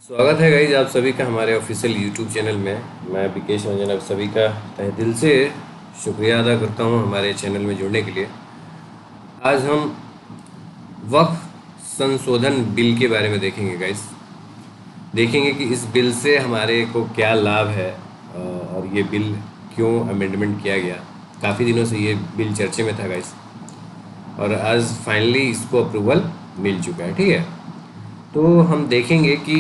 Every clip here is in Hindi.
स्वागत है गाइज आप सभी का हमारे ऑफिशियल यूट्यूब चैनल में। मैं विकेश रंजन आप सभी का तहे दिल से शुक्रिया अदा करता हूं हमारे चैनल में जुड़ने के लिए। आज हम वक्फ संशोधन बिल के बारे में देखेंगे गाइज। देखेंगे कि इस बिल से हमारे को क्या लाभ है और ये बिल क्यों अमेंडमेंट किया गया। काफ़ी दिनों से ये बिल चर्चे में था गाइज और आज फाइनली इसको अप्रूवल मिल चुका है। ठीक है, तो हम देखेंगे कि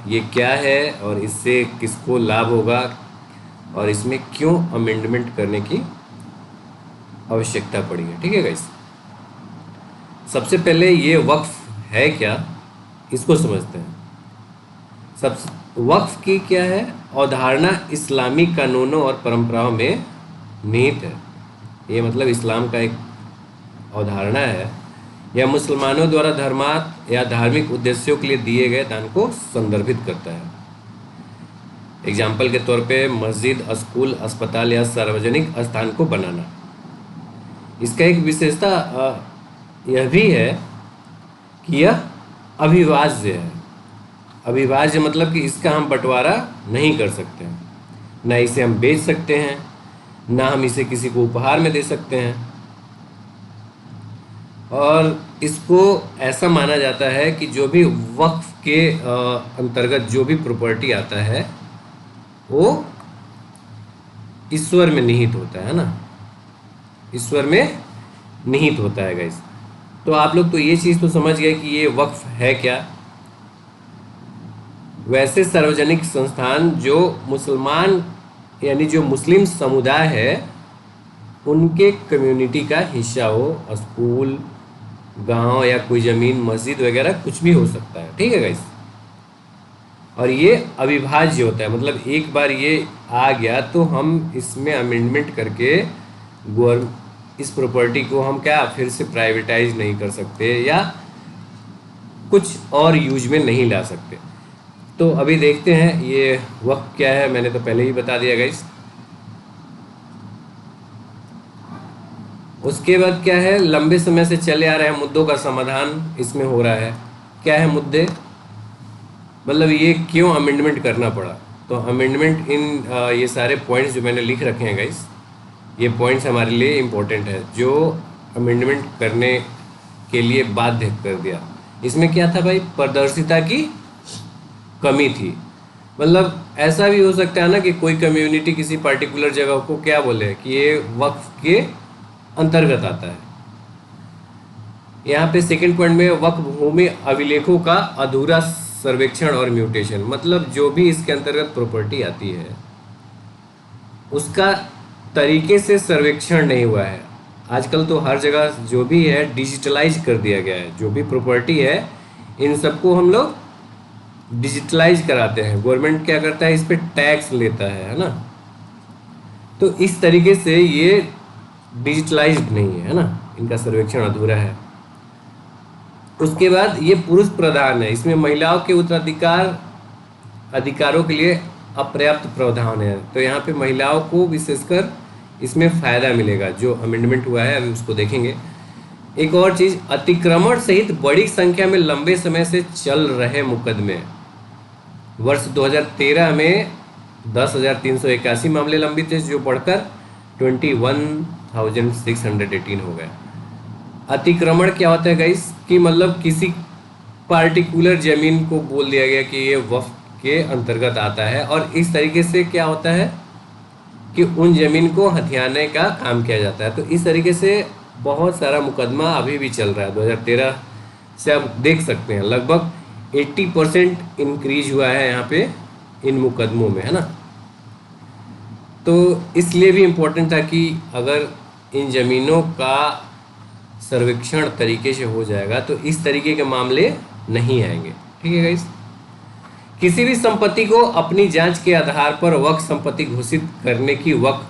ये क्या है और इससे किसको लाभ होगा और इसमें क्यों अमेंडमेंट करने की आवश्यकता पड़ी है। ठीक है गाइस, सबसे पहले ये वक्फ है क्या, इसको समझते हैं। सब वक्फ की क्या है अवधारणा इस्लामी कानूनों और परंपराओं में निहित है। ये मतलब इस्लाम का एक अवधारणा है। यह मुसलमानों द्वारा धर्मार्थ या धार्मिक उद्देश्यों के लिए दिए गए दान को संदर्भित करता है। एग्जाम्पल के तौर पे मस्जिद, स्कूल, अस्पताल या सार्वजनिक स्थान को बनाना। इसका एक विशेषता यह भी है कि यह अविभाज्य है। अविभाज्य मतलब कि इसका हम बंटवारा नहीं कर सकते हैं, ना इसे हम बेच सकते हैं, ना हम इसे किसी को उपहार में दे सकते हैं। और इसको ऐसा माना जाता है कि जो भी वक्फ के अंतर्गत जो भी प्रॉपर्टी आता है वो ईश्वर में निहित होता है ना, ईश्वर में निहित होता है गाइस। तो आप लोग तो ये चीज़ तो समझ गए कि ये वक्फ है क्या। वैसे सार्वजनिक संस्थान जो मुसलमान यानी जो मुस्लिम समुदाय है उनके कम्युनिटी का हिस्सा हो, स्कूल, गांव या कोई ज़मीन, मस्जिद वगैरह कुछ भी हो सकता है। ठीक है गाइस, और ये अविभाज्य होता है, मतलब एक बार ये आ गया तो हम इसमें अमेंडमेंट करके इस प्रॉपर्टी को हम क्या फिर से प्राइवेटाइज नहीं कर सकते या कुछ और यूज में नहीं ला सकते। तो अभी देखते हैं ये वक्त क्या है। मैंने तो पहले ही बता दिया गाइस। उसके बाद क्या है, लंबे समय से चले आ रहे हैं मुद्दों का समाधान इसमें हो रहा है। क्या है मुद्दे, मतलब ये क्यों अमेंडमेंट करना पड़ा। तो अमेंडमेंट ये सारे पॉइंट्स जो मैंने लिख रखे हैं गाइस, ये पॉइंट्स हमारे लिए इम्पोर्टेंट है जो अमेंडमेंट करने के लिए बाध्य कर दिया। इसमें क्या था भाई, पारदर्शिता की कमी थी। मतलब ऐसा भी हो सकता है ना कि कोई कम्युनिटी किसी पर्टिकुलर जगह को क्या बोले कि ये वक्फ के अंतर्गत आता है। यहाँ पे सेकंड पॉइंट में वक्फ भूमि अभिलेखों का अधूरा सर्वेक्षण और म्यूटेशन, मतलब जो भी इसके अंतर्गत प्रॉपर्टी आती है उसका तरीके से सर्वेक्षण नहीं हुआ है। आजकल तो हर जगह जो भी है डिजिटलाइज कर दिया गया है। जो भी प्रॉपर्टी है इन सबको हम लोग डिजिटलाइज कराते हैं। गवर्नमेंट क्या करता है, इस पर टैक्स लेता है ना। तो इस तरीके से ये डिजिटलाइज्ड नहीं है ना, इनका सर्वेक्षण अधूरा है। उसके बाद ये पुरुष प्रधान है, इसमें महिलाओं के अधिकारों के लिए अपर्याप्त प्रावधान है। तो यहाँ पे महिलाओं को विशेषकर इसमें फ़ायदा मिलेगा। जो अमेंडमेंट हुआ है अभी उसको देखेंगे। एक और चीज़, अतिक्रमण सहित बड़ी संख्या में लंबे समय से चल रहे मुकदमे। वर्ष 2013 में 10,381 मामले लंबित थे जो बढ़कर 21,618 हो गए। अतिक्रमण क्या होता है गाइस, कि मतलब किसी पार्टिकुलर ज़मीन को बोल दिया गया कि ये वक्फ के अंतर्गत आता है और इस तरीके से क्या होता है कि उन ज़मीन को हथियाने का काम किया जाता है। तो इस तरीके से बहुत सारा मुकदमा अभी भी चल रहा है। 2013 से आप देख सकते हैं लगभग 80% इंक्रीज हुआ है यहाँ पे इन मुकदमों में, है ना। तो इसलिए भी इम्पोर्टेंट था कि अगर इन ज़मीनों का सर्वेक्षण तरीके से हो जाएगा तो इस तरीके के मामले नहीं आएंगे। ठीक है गाइस, किसी भी संपत्ति को अपनी जांच के आधार पर वक्फ संपत्ति घोषित करने की वक्फ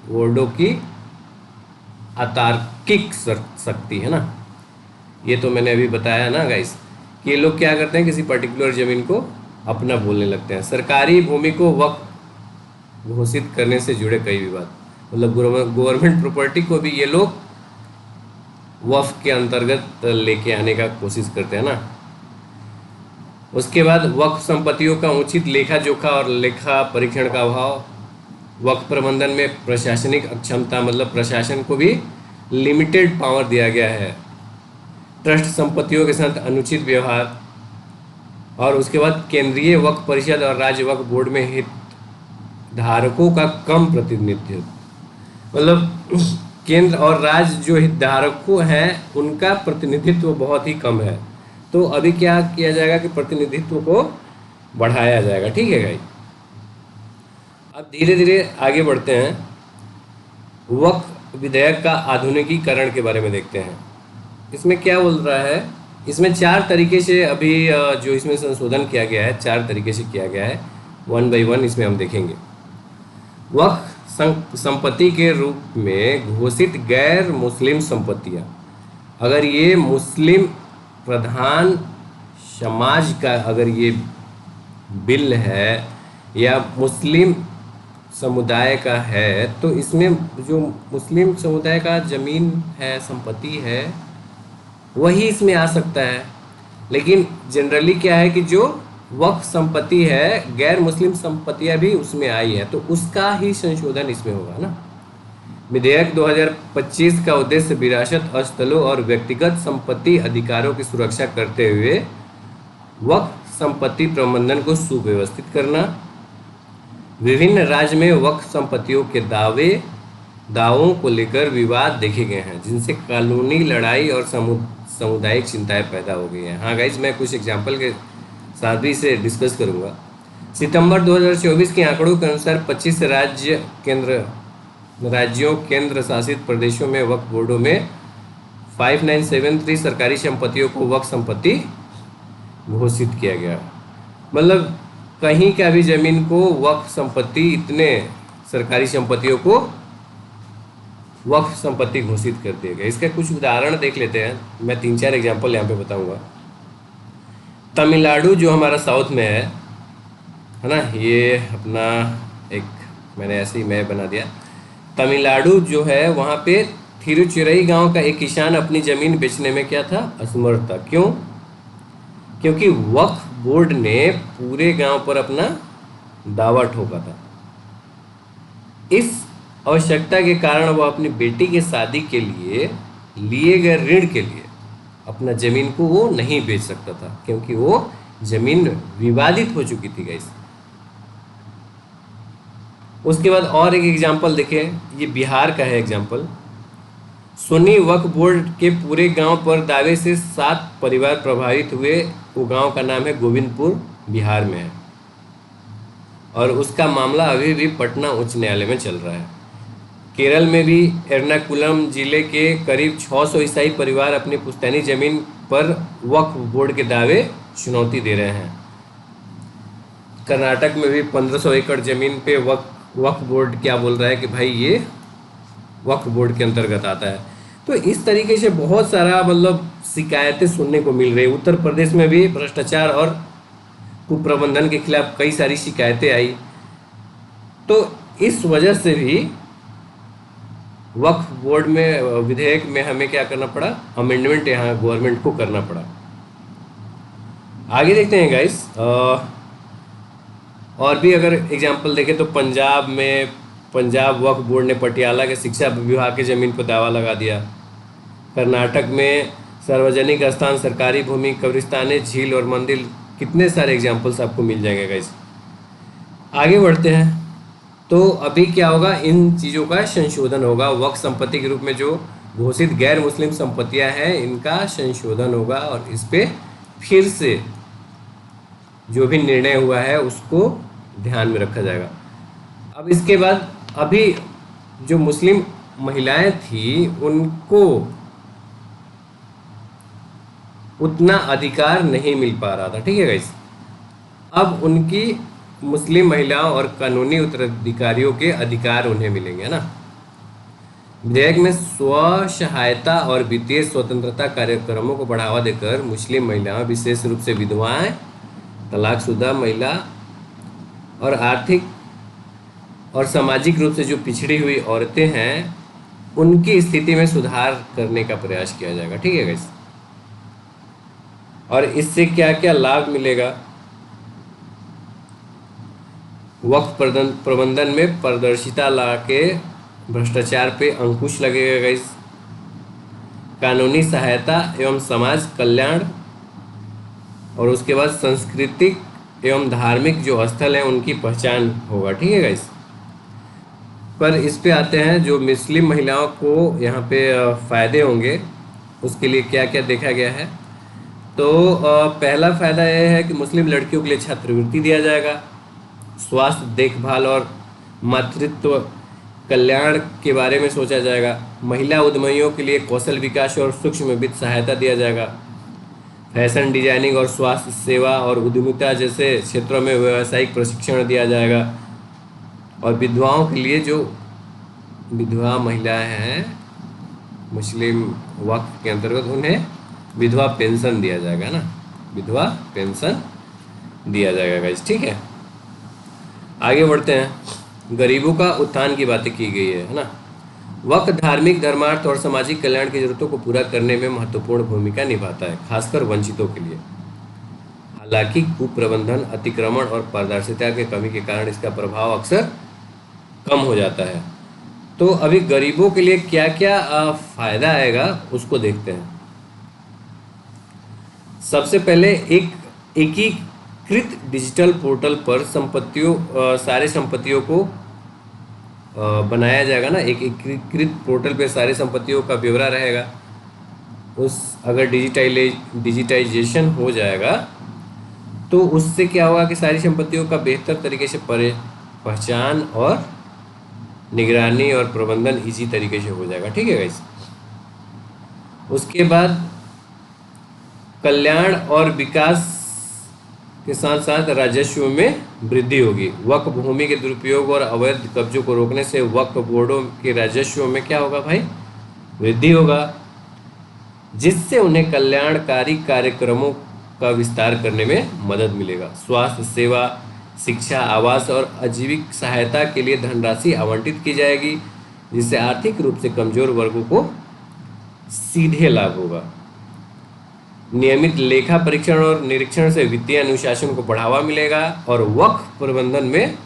बोर्डों की अतार्किक शक्ति है ना। ये तो मैंने अभी बताया ना गाइस कि ये लोग क्या करते हैं, किसी पर्टिकुलर ज़मीन को अपना बोलने लगते हैं। सरकारी भूमि को वक्फ घोषित करने से जुड़े कई विवाद, मतलब गवर्नमेंट प्रॉपर्टी को भी ये लोग वक्फ के अंतर्गत लेके आने का कोशिश करते हैं ना। उसके बाद वक्फ संपत्तियों का उचित लेखा जोखा और लेखा परीक्षण का अभाव। वक्फ प्रबंधन में प्रशासनिक अक्षमता, मतलब प्रशासन को भी लिमिटेड पावर दिया गया है। ट्रस्ट संपत्तियों के साथ अनुचित व्यवहार। और उसके बाद केंद्रीय वक्फ परिषद और राज्य वक्फ बोर्ड में हितधारकों का कम प्रतिनिधित्व, मतलब केंद्र और राज्य जो हितधारकों हैं उनका प्रतिनिधित्व बहुत ही कम है। तो अभी क्या किया जाएगा कि प्रतिनिधित्व को बढ़ाया जाएगा। ठीक है भाई, अब धीरे धीरे आगे बढ़ते हैं। वक्फ विधेयक का आधुनिकीकरण के बारे में देखते हैं। इसमें क्या बोल रहा है, इसमें 4 तरीके से अभी जो इसमें संशोधन किया गया है, 4 तरीके से किया गया है। 1 बाई 1 इसमें हम देखेंगे। वक्फ संपत्ति के रूप में घोषित गैर मुस्लिम संपत्तियां, अगर ये मुस्लिम प्रधान समाज का अगर ये बिल है या मुस्लिम समुदाय का है, तो इसमें जो मुस्लिम समुदाय का ज़मीन है, संपत्ति है, वही इसमें आ सकता है। लेकिन जनरली क्या है कि जो वक्फ संपत्ति है, गैर मुस्लिम संपत्तियां भी उसमें आई है, तो उसका ही संशोधन इसमें होगा ना। विधेयक 2025 का उद्देश्य विरासत स्थलों और व्यक्तिगत संपत्ति अधिकारों की सुरक्षा करते हुए वक्फ संपत्ति प्रबंधन को सुव्यवस्थित करना। विभिन्न राज्य में वक्फ संपत्तियों के दावों को लेकर विवाद देखे गए हैं, जिनसे कानूनी लड़ाई और सामुदायिक चिंताएं पैदा हो गई हैं। हाँ गाइज, मैं कुछ एग्जाम्पल के साथ भी इसे डिस्कस करूंगा। सितंबर 2024 के आंकड़ों के अनुसार 25 राज्यों केंद्र शासित प्रदेशों में वक्फ बोर्डों में 5973 सरकारी संपत्तियों को वक्फ संपत्ति घोषित किया गया। मतलब कहीं का भी जमीन को वक्फ संपत्ति, इतने सरकारी संपत्तियों को वक्फ संपत्ति घोषित कर दिया गया। इसका कुछ उदाहरण देख लेते हैं। मैं 3-4 एग्जाम्पल यहाँ पे बताऊंगा। तमिलनाडु जो हमारा साउथ में है ना, ये अपना एक मैंने ऐसे ही मैप बना दिया। तमिलनाडु जो है, वहाँ पे थिरुचिराई गांव का एक किसान अपनी ज़मीन बेचने में क्या था, असमर्थ था। क्यों? क्योंकि वक्फ बोर्ड ने पूरे गांव पर अपना दावा ठोका था। इस आवश्यकता के कारण वह अपनी बेटी की शादी के लिए गए ऋण के लिए अपना ज़मीन को वो नहीं बेच सकता था, क्योंकि वो ज़मीन विवादित हो चुकी थी गाइस। उसके बाद और एक एग्जाम्पल देखें, ये बिहार का है एग्जाम्पल। सुन्नी वक्फ बोर्ड के पूरे गांव पर दावे से 7 परिवार प्रभावित हुए। वो गांव का नाम है गोविंदपुर, बिहार में है, और उसका मामला अभी भी पटना उच्च न्यायालय में चल रहा है। केरल में भी एर्नाकुलम जिले के करीब 600 ईसाई परिवार अपनी पुश्तैनी जमीन पर वक्फ बोर्ड के दावे चुनौती दे रहे हैं। कर्नाटक में भी 1500 एकड़ जमीन पे वक्फ बोर्ड क्या बोल रहा है कि भाई ये वक्फ बोर्ड के अंतर्गत आता है। तो इस तरीके से बहुत सारा मतलब शिकायतें सुनने को मिल रही है। उत्तर प्रदेश में भी भ्रष्टाचार और कुप्रबंधन के खिलाफ कई सारी शिकायतें आई। तो इस वजह से भी वक्फ बोर्ड में विधेयक में हमें क्या करना पड़ा, अमेंडमेंट यहाँ गवर्नमेंट को करना पड़ा। आगे देखते हैं गाइस। और भी अगर एग्जांपल देखें तो पंजाब वक्फ बोर्ड ने पटियाला के शिक्षा विभाग की ज़मीन पर दावा लगा दिया। कर्नाटक में सार्वजनिक स्थान, सरकारी भूमि, कब्रिस्तानें, झील और मंदिर, कितने सारे एग्जांपल्स आपको मिल जाएंगे गाइस। आगे बढ़ते हैं। तो अभी क्या होगा, इन चीज़ों का संशोधन होगा। वक्फ संपत्ति के रूप में जो घोषित गैर मुस्लिम संपत्तियां हैं, इनका संशोधन होगा और इस पर फिर से जो भी निर्णय हुआ है उसको ध्यान में रखा जाएगा। अब इसके बाद अभी जो मुस्लिम महिलाएं थी उनको उतना अधिकार नहीं मिल पा रहा था, ठीक है गाइस। अब उनकी मुस्लिम महिलाओं और कानूनी उत्तराधिकारियों के अधिकार उन्हें मिलेंगे, है ना। विधेयक में स्व सहायता और वित्तीय स्वतंत्रता कार्यक्रमों को बढ़ावा देकर मुस्लिम महिलाओं, विशेष रूप से विधवाएं, तलाकशुदा महिला और आर्थिक और सामाजिक रूप से जो पिछड़ी हुई औरतें हैं, उनकी स्थिति में सुधार करने का प्रयास किया जाएगा, ठीक है गाइस। और इससे क्या क्या लाभ मिलेगा? वक्फ प्रबंधन में पारदर्शिता ला के भ्रष्टाचार पे अंकुश लगेगा गाइस। कानूनी सहायता एवं समाज कल्याण, और उसके बाद सांस्कृतिक एवं धार्मिक जो स्थल हैं उनकी पहचान होगा। ठीक है गाइस। पर इस पे आते हैं, जो मुस्लिम महिलाओं को यहाँ पे फ़ायदे होंगे उसके लिए क्या क्या देखा गया है। तो पहला फ़ायदा यह है कि मुस्लिम लड़कियों के लिए छात्रवृत्ति दिया जाएगा, स्वास्थ्य देखभाल और मातृत्व कल्याण के बारे में सोचा जाएगा, महिला उद्यमियों के लिए कौशल विकास और सूक्ष्म वित्त सहायता दिया जाएगा, फैशन डिजाइनिंग और स्वास्थ्य सेवा और उद्यमिता जैसे क्षेत्रों में व्यावसायिक प्रशिक्षण दिया जाएगा, और विधवाओं के लिए जो विधवा महिलाएं हैं मुस्लिम वक्फ के अंतर्गत उन्हें विधवा पेंशन दिया जाएगा ना, विधवा पेंशन दिया जाएगा गाइस। ठीक है, आगे बढ़ते हैं। गरीबों का उत्थान की बातें की गई है ना। वक्फ धार्मिक, धर्मार्थ और सामाजिक कल्याण की जरूरतों को पूरा करने में महत्वपूर्ण भूमिका निभाता है, खासकर वंचितों के लिए। हालांकि कुप्रबंधन, अतिक्रमण और पारदर्शिता के कमी के कारण इसका प्रभाव अक्सर कम हो जाता है। तो अभी गरीबों के लिए क्या क्या फायदा आएगा उसको देखते हैं। सबसे पहले एक एकीकृत डिजिटल पोर्टल पर सारे संपत्तियों को बनाया जाएगा ना। एक एकीकृत पोर्टल पे सारी संपत्तियों का ब्यौरा रहेगा। अगर डिजिटाइजेशन हो जाएगा तो उससे क्या होगा कि सारी संपत्तियों का बेहतर तरीके से पहचान और निगरानी और प्रबंधन इजी तरीके से हो जाएगा। ठीक है गाइस। उसके बाद कल्याण और विकास के साथ साथ राजस्व में वृद्धि होगी। वक्फ भूमि के दुरुपयोग और अवैध कब्जों को रोकने से वक्फ बोर्डों के राजस्व में क्या होगा भाई? वृद्धि होगा, जिससे उन्हें कल्याणकारी कार्यक्रमों का विस्तार करने में मदद मिलेगा। स्वास्थ्य सेवा, शिक्षा, आवास और आजीविक सहायता के लिए धनराशि आवंटित की जाएगी, जिससे आर्थिक रूप से कमजोर वर्गों को सीधे लाभ होगा। नियमित लेखा परीक्षण और निरीक्षण से वित्तीय अनुशासन को बढ़ावा मिलेगा और वक्फ प्रबंधन में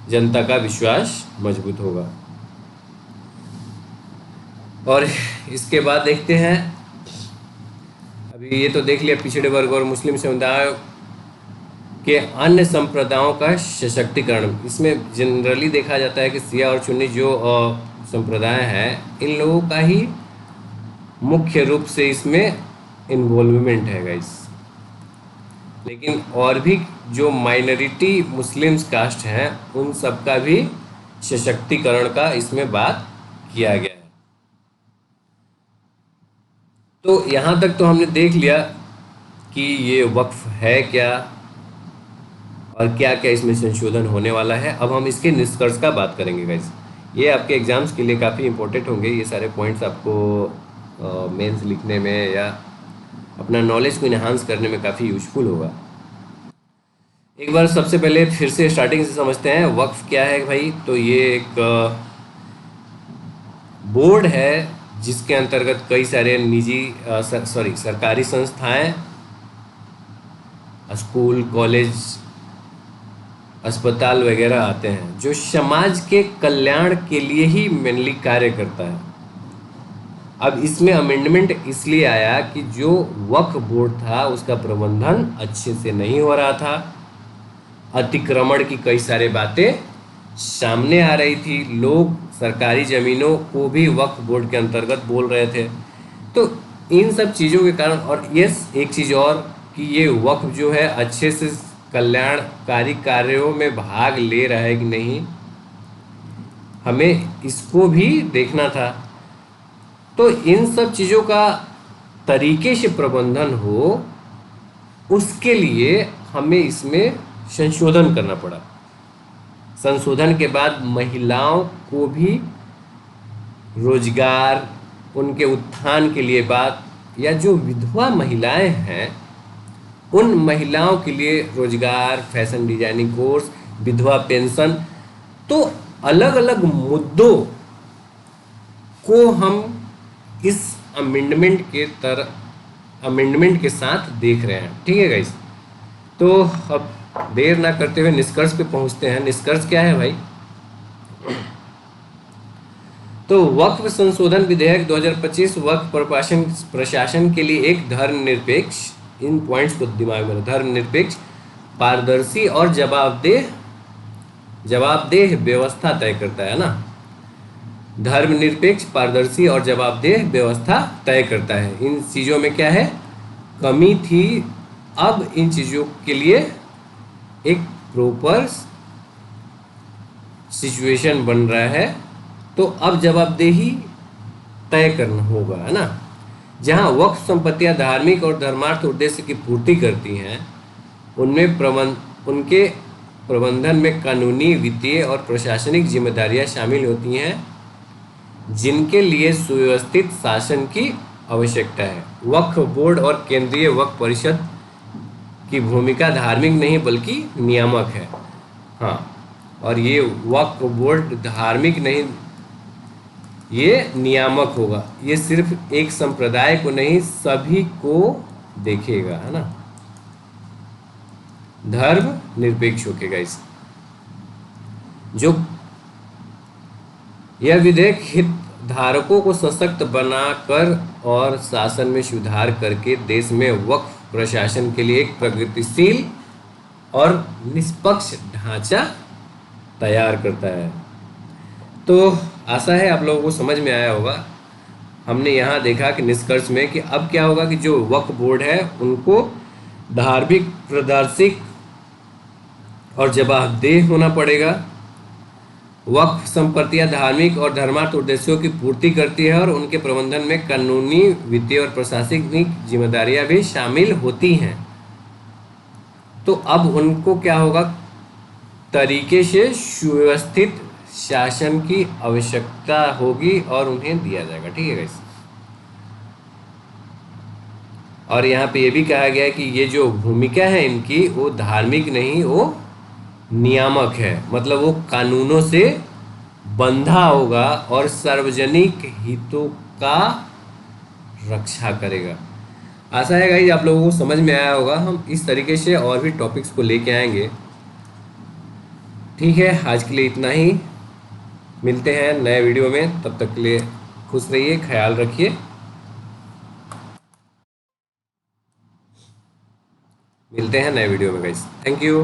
जनता का विश्वास मजबूत होगा। और इसके बाद देखते हैं, अभी ये तो देख लिया पिछड़े वर्ग और मुस्लिम समुदाय के अन्य संप्रदायों का सशक्तिकरण। इसमें जनरली देखा जाता है कि सिया और सुन्नी जो संप्रदाय हैं इन लोगों का ही मुख्य रूप से इसमें इन्वॉल्वमेंट है गाइस। लेकिन और भी जो माइनॉरिटी मुस्लिम्स कास्ट हैं उन सबका भी सशक्तिकरण का इसमें बात किया गया है। तो यहाँ तक तो हमने देख लिया कि ये वक्फ है क्या और क्या क्या इसमें संशोधन होने वाला है। अब हम इसके निष्कर्ष का बात करेंगे गाइस। ये आपके एग्जाम्स के लिए काफ़ी इंपॉर्टेंट होंगे। ये सारे पॉइंट्स आपको मेंस लिखने में या अपना नॉलेज को इन्हांस करने में काफ़ी यूजफुल होगा। एक बार सबसे पहले फिर से स्टार्टिंग से समझते हैं वक्फ क्या है भाई। तो ये एक बोर्ड है जिसके अंतर्गत कई सारे सरकारी संस्थाएं, स्कूल, कॉलेज, अस्पताल वगैरह आते हैं, जो समाज के कल्याण के लिए ही मेनली कार्य करता है। अब इसमें अमेंडमेंट इसलिए आया कि जो वक्फ बोर्ड था उसका प्रबंधन अच्छे से नहीं हो रहा था, अतिक्रमण की कई सारे बातें सामने आ रही थी, लोग सरकारी ज़मीनों को भी वक्फ बोर्ड के अंतर्गत बोल रहे थे। तो इन सब चीज़ों के कारण, और यस एक चीज़ और कि ये वक्फ जो है अच्छे से कल्याणकारी कार्यों में भाग ले रहा है कि नहीं, हमें इसको भी देखना था। तो इन सब चीज़ों का तरीके से प्रबंधन हो उसके लिए हमें इसमें संशोधन करना पड़ा। संशोधन के बाद महिलाओं को भी रोजगार, उनके उत्थान के लिए बात, या जो विधवा महिलाएं हैं उन महिलाओं के लिए रोजगार, फैशन डिजाइनिंग कोर्स, विधवा पेंशन, तो अलग अलग मुद्दों को हम इस अमेंडमेंट के अमेंडमेंट के साथ देख रहे हैं। ठीक है गाइस, तो अब देर ना करते हुए निष्कर्ष पे पहुंचते हैं। निष्कर्ष क्या है भाई? तो वक्फ संशोधन विधेयक 2025 वक्फ प्रशासन के लिए एक धर्मनिरपेक्ष, इन पॉइंट्स को दिमाग में, धर्मनिरपेक्ष, पारदर्शी और जवाबदेह व्यवस्था तय करता है ना। धर्मनिरपेक्ष, पारदर्शी और जवाबदेह व्यवस्था तय करता है। इन चीज़ों में क्या है, कमी थी, अब इन चीज़ों के लिए एक प्रॉपर सिचुएशन बन रहा है। तो अब जवाबदेही तय करना होगा, है ना। जहां वक्फ संपत्तियां धार्मिक और धर्मार्थ उद्देश्य की पूर्ति करती हैं, उनके प्रबंधन में कानूनी, वित्तीय और प्रशासनिक जिम्मेदारियां शामिल होती हैं, जिनके लिए सुव्यवस्थित शासन की आवश्यकता है। वक्फ बोर्ड और केंद्रीय वक्फ परिषद की भूमिका धार्मिक नहीं बल्कि नियामक है। हाँ, और ये वक्फ बोर्ड धार्मिक नहीं, ये नियामक होगा। ये सिर्फ एक संप्रदाय को नहीं, सभी को देखेगा, है ना। धर्म निरपेक्ष होकेगा इस जो यह विधेयक हितधारकों को सशक्त बनाकर और शासन में सुधार करके देश में वक्फ प्रशासन के लिए एक प्रगतिशील और निष्पक्ष ढांचा तैयार करता है। तो आशा है आप लोगों को समझ में आया होगा। हमने यहाँ देखा कि निष्कर्ष में कि अब क्या होगा कि जो वक्फ बोर्ड है उनको धार्मिक, प्रादेशिक और जवाबदेह होना पड़ेगा। वक्फ संपत्तियां धार्मिक और धर्मार्थ उद्देश्यों की पूर्ति करती है और उनके प्रबंधन में कानूनी, वित्तीय और प्रशासनिक जिम्मेदारियां भी शामिल होती हैं। तो अब उनको क्या होगा, तरीके से सुव्यवस्थित शासन की आवश्यकता होगी और उन्हें दिया जाएगा। ठीक है गाइस, और यहाँ पे ये भी कहा गया है कि ये जो भूमिका है इनकी, वो धार्मिक नहीं, वो नियामक है। मतलब वो कानूनों से बंधा होगा और सार्वजनिक हितों का रक्षा करेगा। आशा है गाइस आप लोगों को समझ में आया होगा। हम इस तरीके से और भी टॉपिक्स को लेके आएंगे। ठीक है, आज के लिए इतना ही। मिलते हैं नए वीडियो में, तब तक के लिए खुश रहिए, ख्याल रखिए। मिलते हैं नए वीडियो में गाइस। Thank you.